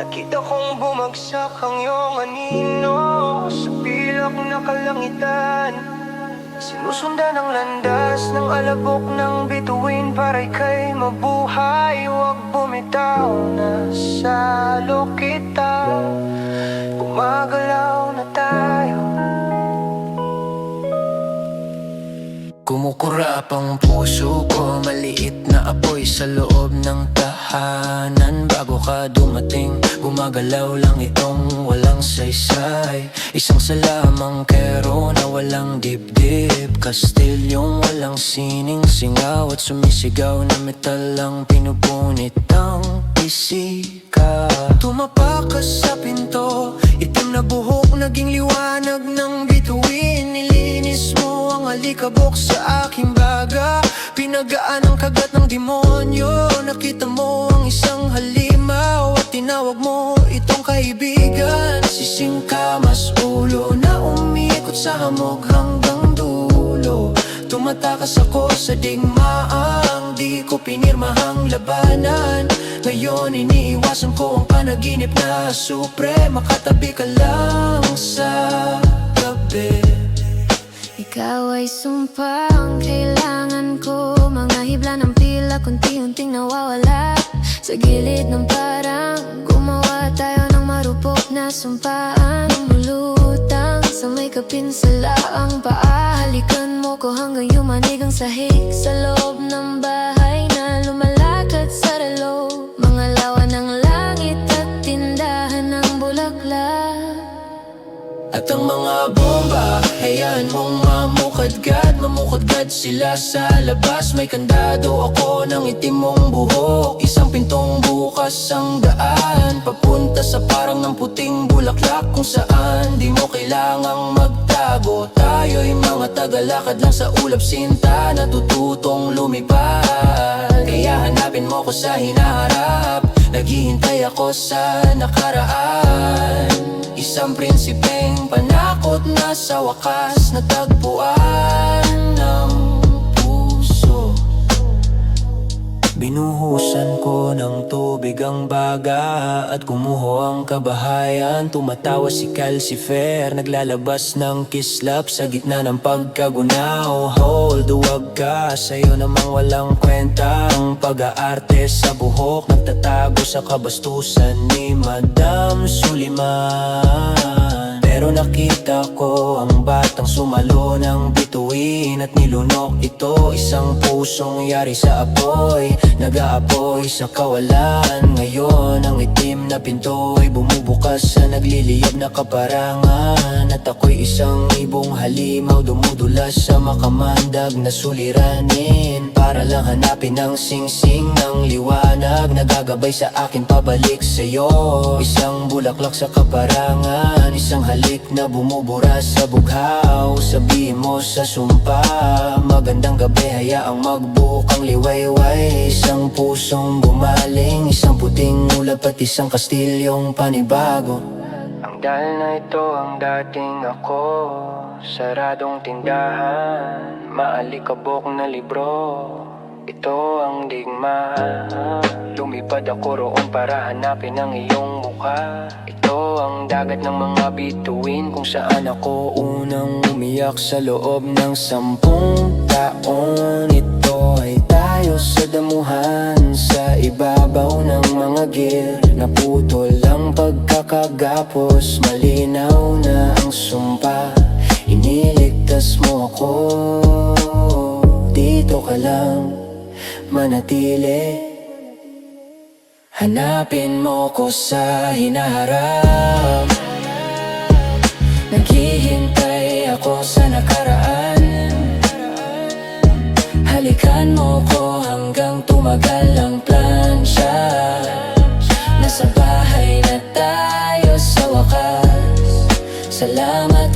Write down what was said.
Nakita kong bumagsak ang iyong anino sa pilak na kalangitan. Sinusundan ang landas ng alabok ng bituin para ika'y mabuhay. Huwag bumitaw na sa kita, gumagalaw na tayo. Kumukurap ang puso ko, maliit na apoy sa loob ng tahanan. Bago ka dumating, gumagalaw lang itong walang saysay. Isang salamang kero na walang dibdib, kastilyong walang sining singaw at sumisigaw na metal ang pinupunit ang pisika. Tumapak ka sa pinto, itim na buhok naging liwanag ng bituin. Nilinis mo ang alikabok sa aking baga, pinagaan ang kagat ng demonyo. Nakita mo ang isang halimaw at tinawag mo itong kaibigan. Sisingkamas ulo na umiikot sa hamog hanggang dulo. Tumatakas ako sa digmaang di ko pinirmahang labanan. Ngayon iniiwasan ko ang panaginip na suprema. Katabi ka lang sa gabi. Ikaw ay sumpa ang kailangan ko. Mga hibla ng pila kunti-unting nawawala. Sa gilid ng parang gumawa tayo ng marupok na sumpaan. Lumulutang sa may kapinsala ang paa. Halikan mo ko hanggang yumanig ang sahig sa loob ng bahay na lumalakad sa relo. Mga lawa ng langit at tindahan ng bulaklak. At ang mga bomba, hayaan mong mamukadgad sila sa labas. May kandado ako ng itim mong buhok. Isang pintong bukas ang daan papunta sa parang ng puting bulaklak, kung saan di mo kailangang magtago. Tayo'y mga tagalakad lang sa ulap sinta, natututong lumipad. Kaya hanapin mo ko sa hinaharap, naghihintay ako sa nakaraan. Isang prinsipeng panakot na sa wakas natagpuan ng puso. Binuhusan ko ng tubig ang baga at kumuho ang kabahayan. Tumatawa si Calcifer, naglalabas ng kislap sa gitna ng pagkagunaw. Hold, huwag ka, sa'yo namang walang kwentang pag-aarte sa buhok. Nagtatago sa kabastusan ni Madam Suliman. Pero nakita ko ang batang sumalo ng bituin at nilunok ito. Isang pusong yari sa apoy, nag-aapoy sa kawalan. Ngayon ang itim na pinto'y bumubukas sa nagliliyab na kaparangan. At ako'y isang ibong halimaw dumudulas sa makamandag na suliranin, para lang hanapin ang singsing ng liwanag na gagabay sa akin pabalik sa'yo. Isang bulaklak sa kaparangan, isang halik na bumubura sa bughaw. Sabihin mo sa sumpa, magandang gabi, hayaang magbukang liwayway. Isang pusong bumaling, isang puting ulap at isang kastilyong panibago. Ang dahil na ito ang dating ako, saradong tindahan, maalikabok na libro. Ito ang digma, lumipad ako roon para hanapin ang iyong mukha. Ito ang dagat ng mga bituin, kung saan ako unang umiyak sa loob ng 10 taon. Ito ay tayo sa damuhan, sa ibabaw ng mga gil. Naputol ang pagkakagapos, malinaw na ang sumpa. Iniligtas mo ako, dito ka lang manatili. Hanapin mo ko sa hinaharap, naghihintay ako sa nakaraan. Halikan mo ko hanggang tumagal ang plansya. Nasa bahay na tayo sa wakas. Salamat